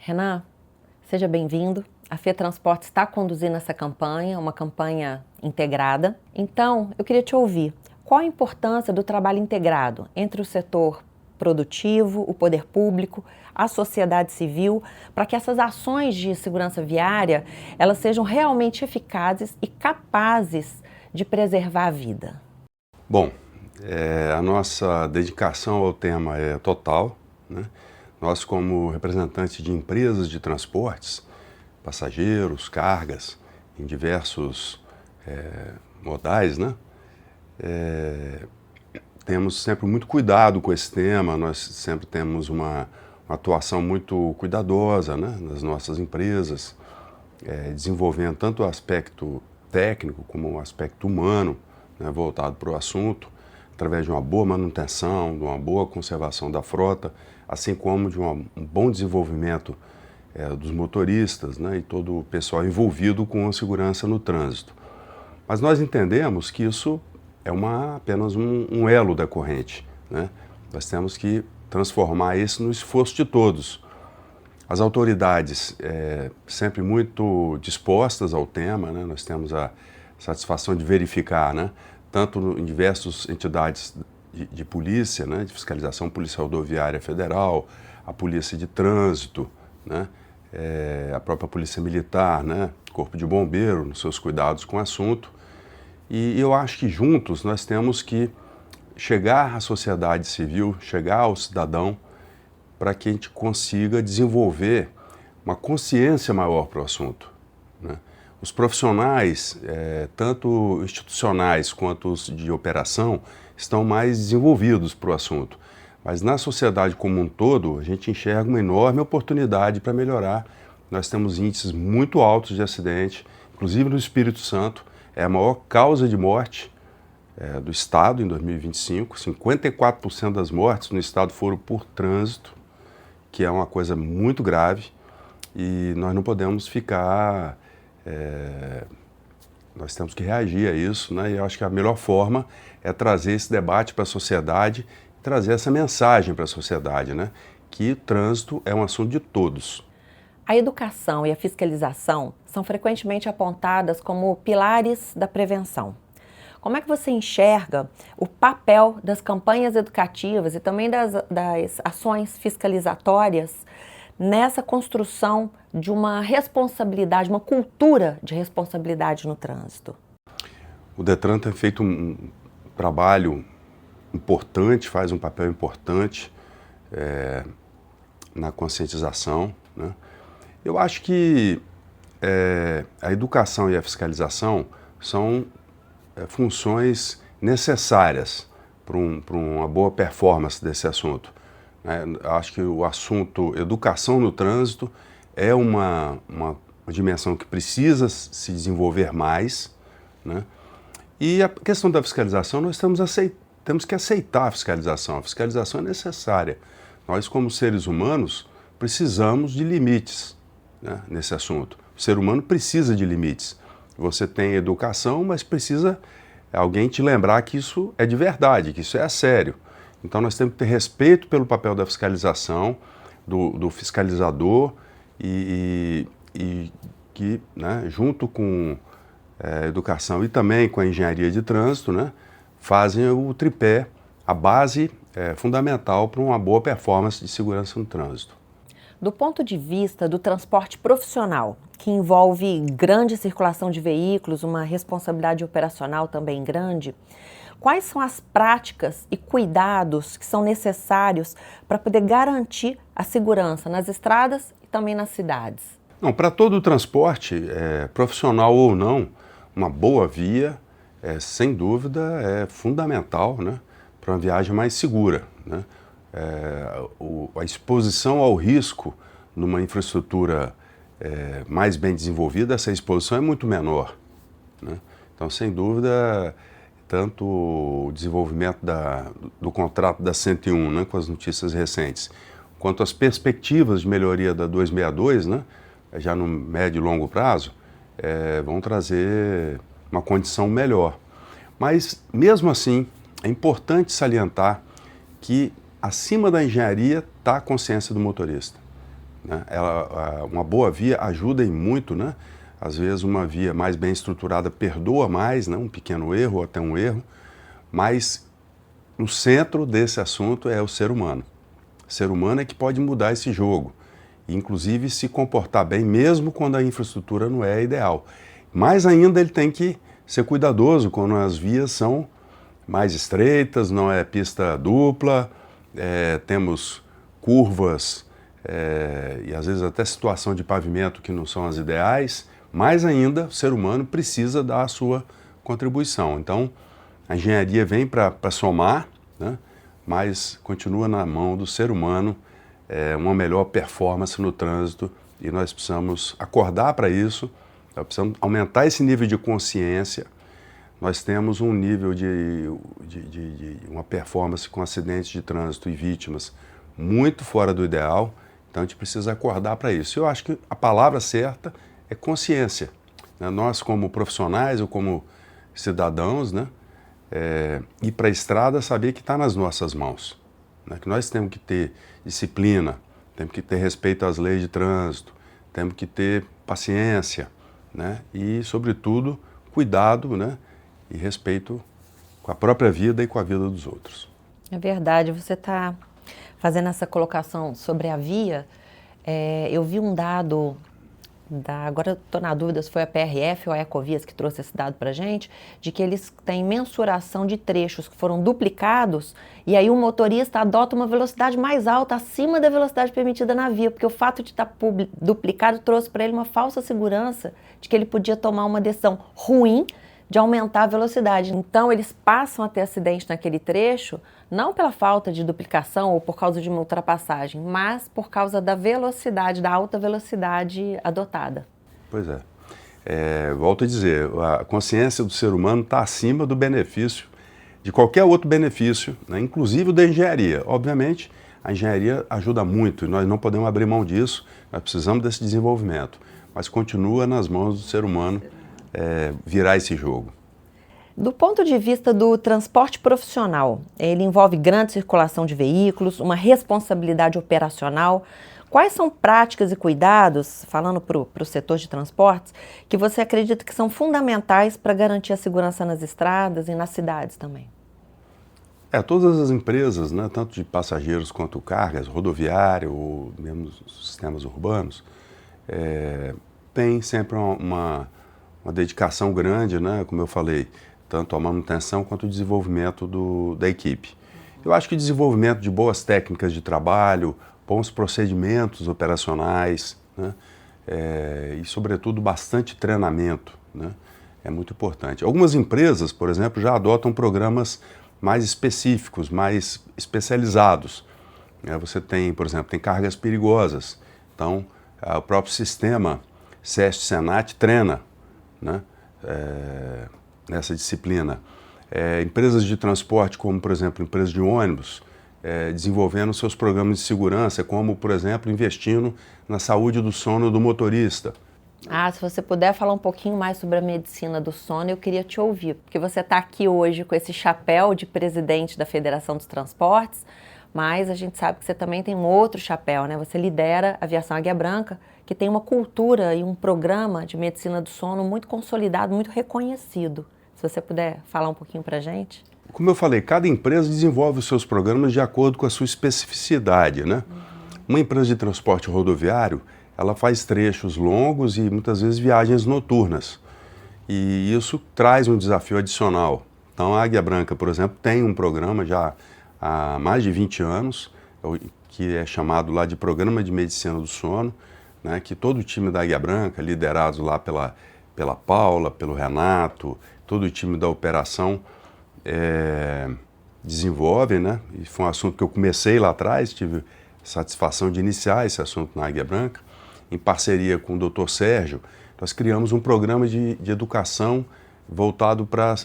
Renan, seja bem-vindo. A FETransportes está conduzindo essa campanha, uma campanha integrada. Então, eu queria te ouvir. Qual a importância do trabalho integrado entre o setor produtivo, o poder público, a sociedade civil, para que essas ações de segurança viária elas sejam realmente eficazes e capazes de preservar a vida? Bom, a nossa dedicação ao tema é total, né? Nós, como representantes de empresas de transportes, passageiros, cargas, em diversos modais, né? Temos sempre muito cuidado com esse tema, nós sempre temos uma atuação muito cuidadosa, né, nas nossas empresas, desenvolvendo tanto o aspecto técnico como o aspecto humano, né, voltado para o assunto, através de uma boa manutenção, de uma boa conservação da frota, assim como de um bom desenvolvimento dos motoristas, né, e todo o pessoal envolvido com a segurança no trânsito. Mas nós entendemos que isso é apenas um elo da corrente, né? Nós temos que transformar isso no esforço de todos. As autoridades sempre muito dispostas ao tema, né? Nós temos a satisfação de verificar, né? Tanto em diversas entidades de polícia, né? De fiscalização, Polícia Rodoviária Federal, a Polícia de Trânsito, né? A própria Polícia Militar, né? Corpo de Bombeiro, nos seus cuidados com o assunto. E eu acho que juntos nós temos que chegar à sociedade civil, chegar ao cidadão, para que a gente consiga desenvolver uma consciência maior para o assunto, né? Os profissionais, tanto institucionais quanto os de operação, estão mais desenvolvidos para o assunto. Mas na sociedade como um todo, a gente enxerga uma enorme oportunidade para melhorar. Nós temos índices muito altos de acidente, inclusive no Espírito Santo. É a maior causa de morte do Estado em 2025. 54% das mortes no Estado foram por trânsito, que é uma coisa muito grave. E nós não podemos ficar... nós temos que reagir a isso, né? E eu acho que a melhor forma é trazer esse debate para a sociedade, trazer essa mensagem para a sociedade, né? Que trânsito é um assunto de todos. A educação e a fiscalização são frequentemente apontadas como pilares da prevenção. Como é que você enxerga o papel das campanhas educativas e também das ações fiscalizatórias nessa construção de uma responsabilidade, uma cultura de responsabilidade no trânsito? O Detran tem feito um trabalho importante, faz um papel importante na conscientização, né? Eu acho que a educação e a fiscalização são funções necessárias para uma boa performance desse assunto, né? Acho que o assunto educação no trânsito é uma dimensão que precisa se desenvolver mais, né? E a questão da fiscalização, nós temos que aceitar a fiscalização. A fiscalização é necessária. Nós, como seres humanos, precisamos de limites, né, nesse assunto. O ser humano precisa de limites. Você tem educação, mas precisa alguém te lembrar que isso é de verdade, que isso é a sério. Então nós temos que ter respeito pelo papel da fiscalização, do fiscalizador e que, né, junto com a educação e também com a engenharia de trânsito, né, fazem o tripé, a base fundamental para uma boa performance de segurança no trânsito. Do ponto de vista do transporte profissional, que envolve grande circulação de veículos, uma responsabilidade operacional também grande, quais são as práticas e cuidados que são necessários para poder garantir a segurança nas estradas e também nas cidades? Não, para todo o transporte, profissional ou não, uma boa via, sem dúvida, é fundamental, né, para uma viagem mais segura, né? A exposição ao risco numa infraestrutura mais bem desenvolvida, essa exposição é muito menor, né? Então, sem dúvida, tanto o desenvolvimento do contrato da 101, né, com as notícias recentes, quanto as perspectivas de melhoria da 262, né, já no médio e longo prazo, vão trazer uma condição melhor. Mas, mesmo assim, é importante salientar que acima da engenharia está a consciência do motorista. né? Uma boa via ajuda em muito, né? Às vezes uma via mais bem estruturada perdoa mais, né? Um pequeno erro ou até um erro, mas no centro desse assunto é o ser humano. O ser humano é que pode mudar esse jogo, inclusive se comportar bem mesmo quando a infraestrutura não é ideal. Mais ainda ele tem que ser cuidadoso quando as vias são mais estreitas, não é pista dupla, temos curvas e às vezes até situação de pavimento que não são as ideais. Mais ainda, o ser humano precisa dar a sua contribuição. Então, a engenharia vem para somar, né? Mas continua na mão do ser humano uma melhor performance no trânsito e nós precisamos acordar para isso, nós precisamos aumentar esse nível de consciência. Nós temos um nível de uma performance com acidentes de trânsito e vítimas muito fora do ideal, então a gente precisa acordar para isso. Eu acho que a palavra certa é consciência, né? Nós como profissionais ou como cidadãos, né? Ir para a estrada saber que está nas nossas mãos, né? Que nós temos que ter disciplina, temos que ter respeito às leis de trânsito, temos que ter paciência, né? E, sobretudo, cuidado, né? E respeito com a própria vida e com a vida dos outros. É verdade, você está fazendo essa colocação sobre a via. Eu vi um dado, agora estou na dúvida se foi a PRF ou a Ecovias que trouxe esse dado para a gente, de que eles têm mensuração de trechos que foram duplicados e aí o motorista adota uma velocidade mais alta, acima da velocidade permitida na via, porque o fato de estar duplicado trouxe para ele uma falsa segurança de que ele podia tomar uma decisão ruim de aumentar a velocidade. Então, eles passam a ter acidente naquele trecho, não pela falta de duplicação ou por causa de uma ultrapassagem, mas por causa da velocidade, da alta velocidade adotada. Pois é. Volto a dizer, a consciência do ser humano está acima do benefício, de qualquer outro benefício, né? Inclusive o da engenharia. Obviamente, a engenharia ajuda muito e nós não podemos abrir mão disso, nós precisamos desse desenvolvimento, mas continua nas mãos do ser humano virar esse jogo. Do ponto de vista do transporte profissional, ele envolve grande circulação de veículos, uma responsabilidade operacional. Quais são práticas e cuidados, falando para o setor de transportes, que você acredita que são fundamentais para garantir a segurança nas estradas e nas cidades também? Todas as empresas, né, tanto de passageiros quanto cargas, rodoviária ou mesmo sistemas urbanos, têm sempre uma dedicação grande, né, como eu falei, tanto a manutenção quanto o desenvolvimento da equipe. Eu acho que o desenvolvimento de boas técnicas de trabalho, bons procedimentos operacionais, né, e, sobretudo, bastante treinamento, né, é muito importante. Algumas empresas, por exemplo, já adotam programas mais específicos, mais especializados. Você tem, por exemplo, tem cargas perigosas, então o próprio sistema SEST-SENAT treina, né, nessa disciplina. Empresas de transporte, como por exemplo empresas de ônibus, desenvolvendo seus programas de segurança, como por exemplo investindo na saúde do sono do motorista. Se você puder falar um pouquinho mais sobre a medicina do sono, eu queria te ouvir, porque você está aqui hoje com esse chapéu de presidente da Federação dos Transportes, mas a gente sabe que você também tem um outro chapéu, né? Você lidera a Aviação Águia Branca, que tem uma cultura e um programa de medicina do sono muito consolidado, muito reconhecido. Se você puder falar um pouquinho para a gente. Como eu falei, cada empresa desenvolve os seus programas de acordo com a sua especificidade, né? Uma empresa de transporte rodoviário, ela faz trechos longos e muitas vezes viagens noturnas. E isso traz um desafio adicional. Então a Águia Branca, por exemplo, tem um programa já há mais de 20 anos, que é chamado lá de Programa de Medicina do Sono, né, que todo o time da Águia Branca, liderado lá pela Paula, pelo Renato, todo o time da operação desenvolve, né, e foi um assunto que eu comecei lá atrás, tive satisfação de iniciar esse assunto na Águia Branca, em parceria com o Dr. Sérgio, nós criamos um programa de educação voltado para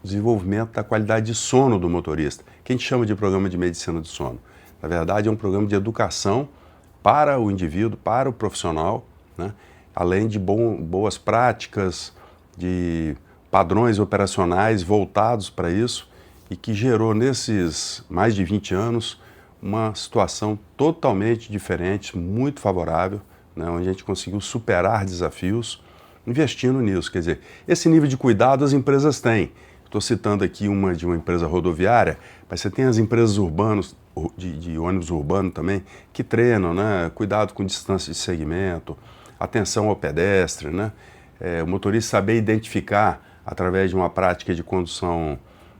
desenvolvimento da qualidade de sono do motorista, que a gente chama de programa de medicina do sono. Na verdade, é um programa de educação para o indivíduo, para o profissional, né? Além de boas práticas, de padrões operacionais voltados para isso e que gerou nesses mais de 20 anos uma situação totalmente diferente, muito favorável, né, onde a gente conseguiu superar desafios investindo nisso. Quer dizer, esse nível de cuidado as empresas têm. Estou citando aqui uma de uma empresa rodoviária, mas você tem as empresas urbanas, de ônibus urbano também, que treinam, né, cuidado com distância de segmento, atenção ao pedestre, né, o motorista saber identificar, através de uma prática de condução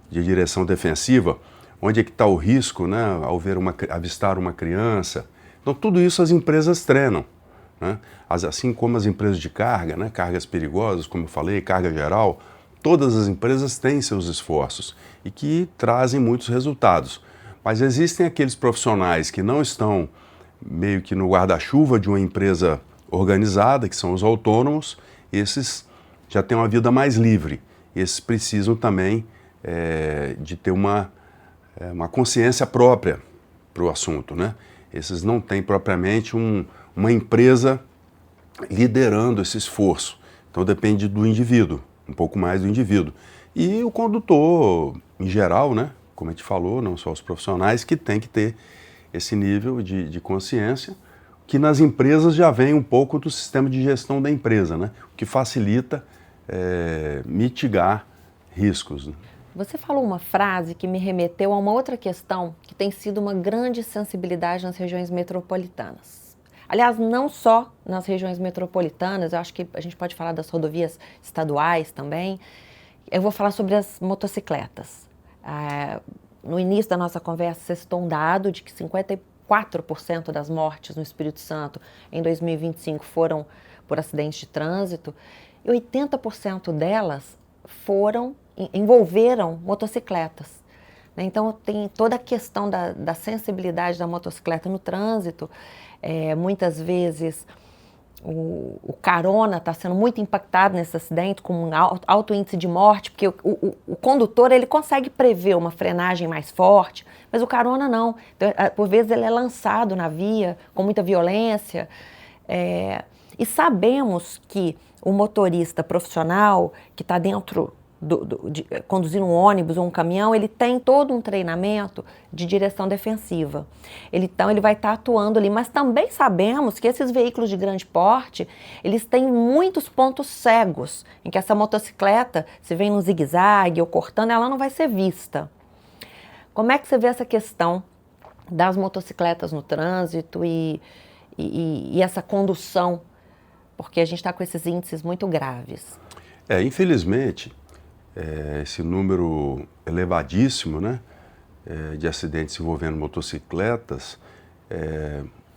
de direção defensiva, onde é que está o risco, né, ao avistar uma criança. Então, tudo isso as empresas treinam, né? Assim como as empresas de carga, né, cargas perigosas, como eu falei, carga geral, todas as empresas têm seus esforços e que trazem muitos resultados. Mas existem aqueles profissionais que não estão meio que no guarda-chuva de uma empresa organizada, que são os autônomos. Esses já têm uma vida mais livre. Esses precisam também de ter uma consciência própria para o assunto, né? Esses não têm propriamente uma empresa liderando esse esforço. Então depende do indivíduo, um pouco mais do indivíduo. E o condutor, em geral, né, como a gente falou, não só os profissionais, que tem que ter esse nível de consciência, que nas empresas já vem um pouco do sistema de gestão da empresa, né, o que facilita mitigar riscos, né? Você falou uma frase que me remeteu a uma outra questão que tem sido uma grande sensibilidade nas regiões metropolitanas. Aliás, não só nas regiões metropolitanas, eu acho que a gente pode falar das rodovias estaduais também. Eu vou falar sobre as motocicletas. No início da nossa conversa, você citou um dado de que 54% das mortes no Espírito Santo em 2025 foram por acidentes de trânsito e 80% delas envolveram motocicletas. Então, tem toda a questão da sensibilidade da motocicleta no trânsito. Muitas vezes, o carona está sendo muito impactado nesse acidente, com um alto índice de morte, porque o condutor ele consegue prever uma frenagem mais forte, mas o carona não. Então, por vezes, ele é lançado na via com muita violência. E sabemos que o motorista profissional que está dentro de conduzir um ônibus ou um caminhão, ele tem todo um treinamento de direção defensiva. Então, ele vai estar atuando ali, mas também sabemos que esses veículos de grande porte, eles têm muitos pontos cegos, em que essa motocicleta, se vem no zigue-zague ou cortando, ela não vai ser vista. Como é que você vê essa questão das motocicletas no trânsito e essa condução? Porque a gente está com esses índices muito graves. Infelizmente, esse número elevadíssimo, né, de acidentes envolvendo motocicletas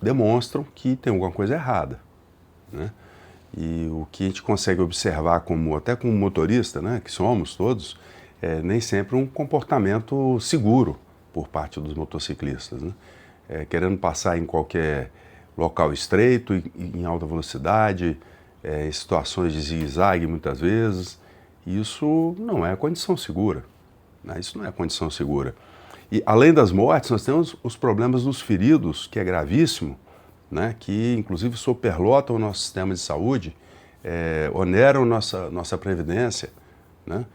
demonstram que tem alguma coisa errada, né? E o que a gente consegue observar até como motorista, né, que somos todos, nem sempre um comportamento seguro por parte dos motociclistas, né? Querendo passar em qualquer local estreito, em alta velocidade, em situações de zigue-zague muitas vezes. Isso não é condição segura, né? Isso não é condição segura. E além das mortes, nós temos os problemas dos feridos, que é gravíssimo, né? Que inclusive superlotam o nosso sistema de saúde, oneram nossa previdência, né?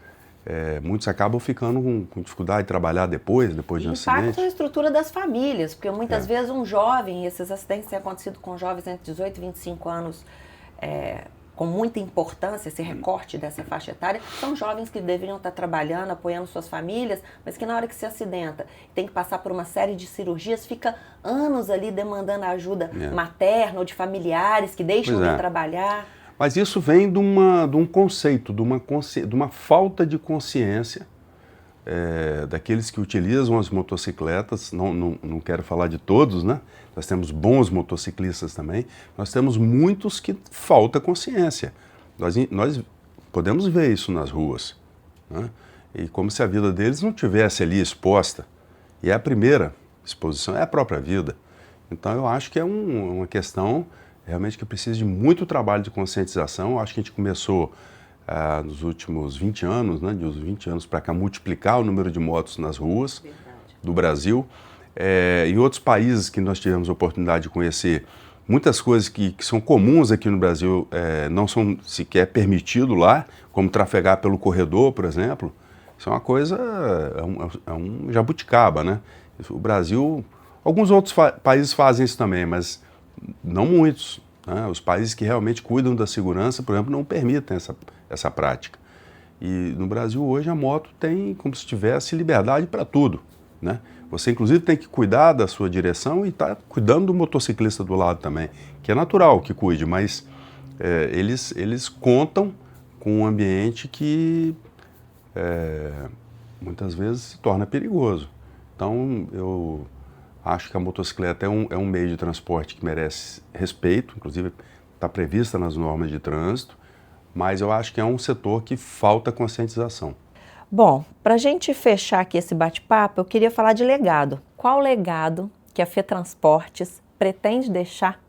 Muitos acabam ficando com dificuldade de trabalhar depois de um acidente. Impacta a estrutura das famílias, porque muitas vezes um jovem, esses acidentes têm acontecido com jovens entre 18 e 25 anos, com muita importância, esse recorte dessa faixa etária, são jovens que deveriam estar trabalhando, apoiando suas famílias, mas que na hora que se acidenta, tem que passar por uma série de cirurgias, fica anos ali demandando ajuda materna ou de familiares que deixam de trabalhar. Mas isso vem de um conceito, de uma falta de consciência daqueles que utilizam as motocicletas. Não quero falar de todos, né? Nós temos bons motociclistas também, nós temos muitos que falta consciência. Nós podemos ver isso nas ruas, né? E como se a vida deles não tivesse ali exposta. E a primeira exposição é a própria vida. Então eu acho que é uma questão realmente que precisa de muito trabalho de conscientização. Eu acho que a gente começou nos últimos 20 anos, né, de uns 20 anos para cá, multiplicar o número de motos nas ruas do Brasil. Em outros países que nós tivemos a oportunidade de conhecer, muitas coisas que são comuns aqui no Brasil não são sequer permitido lá, como trafegar pelo corredor, por exemplo. Isso é uma coisa, é um jabuticaba, né? O Brasil Alguns outros países fazem isso também, mas não muitos, né? Os países que realmente cuidam da segurança, por exemplo, não permitem essa prática. E no Brasil hoje a moto tem como se tivesse liberdade para tudo, né? Você inclusive tem que cuidar da sua direção e está cuidando do motociclista do lado também, que é natural que cuide, mas eles contam com um ambiente que muitas vezes se torna perigoso. Então eu acho que a motocicleta é um meio de transporte que merece respeito, inclusive está prevista nas normas de trânsito, mas eu acho que é um setor que falta conscientização. Bom, para a gente fechar aqui esse bate-papo, eu queria falar de legado. Qual o legado que a FETransportes pretende deixar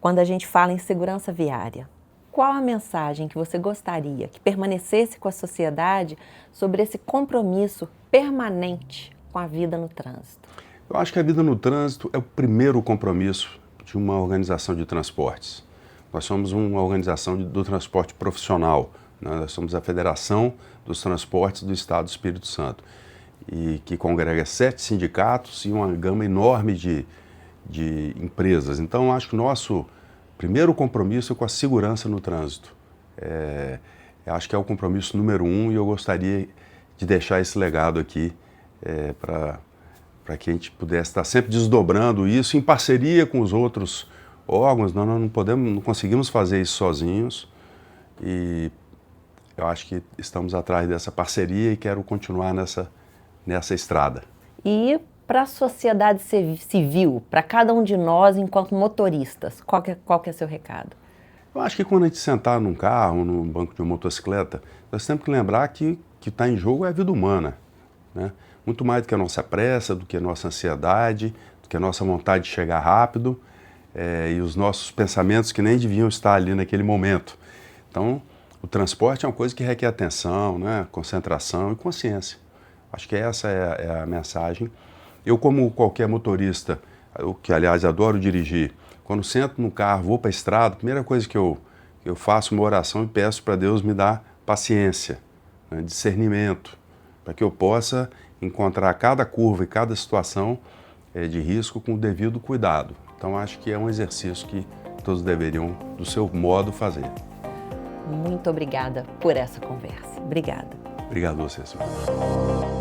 quando a gente fala em segurança viária? Qual a mensagem que você gostaria que permanecesse com a sociedade sobre esse compromisso permanente com a vida no trânsito? Eu acho que a vida no trânsito é o primeiro compromisso de uma organização de transportes. Nós somos uma organização do transporte profissional, né? Nós somos a Federação dos Transportes do Estado do Espírito Santo, e que congrega 7 sindicatos e uma gama enorme de empresas. Então, acho que o nosso primeiro compromisso é com a segurança no trânsito. Acho que é o compromisso número 1 e eu gostaria de deixar esse legado aqui para que a gente pudesse estar sempre desdobrando isso em parceria com os outros órgãos. Nós não conseguimos fazer isso sozinhos e eu acho que estamos atrás dessa parceria e quero continuar nessa estrada. E para a sociedade civil, para cada um de nós enquanto motoristas, qual que é o seu recado? Eu acho que quando a gente sentar num carro, num banco de uma motocicleta, nós temos que lembrar que está em jogo é a vida humana, né? Muito mais do que a nossa pressa, do que a nossa ansiedade, do que a nossa vontade de chegar rápido e os nossos pensamentos que nem deviam estar ali naquele momento. Então, o transporte é uma coisa que requer atenção, né? Concentração e consciência. Acho que essa é a mensagem. Eu, como qualquer motorista, que aliás adoro dirigir, quando sento no carro, vou para a estrada, a primeira coisa que eu faço uma oração e peço para Deus me dar paciência, né? Discernimento, para que eu possa encontrar cada curva e cada situação de risco com o devido cuidado. Então acho que é um exercício que todos deveriam, do seu modo, fazer. Muito obrigada por essa conversa. Obrigada. Obrigado a você, senhor.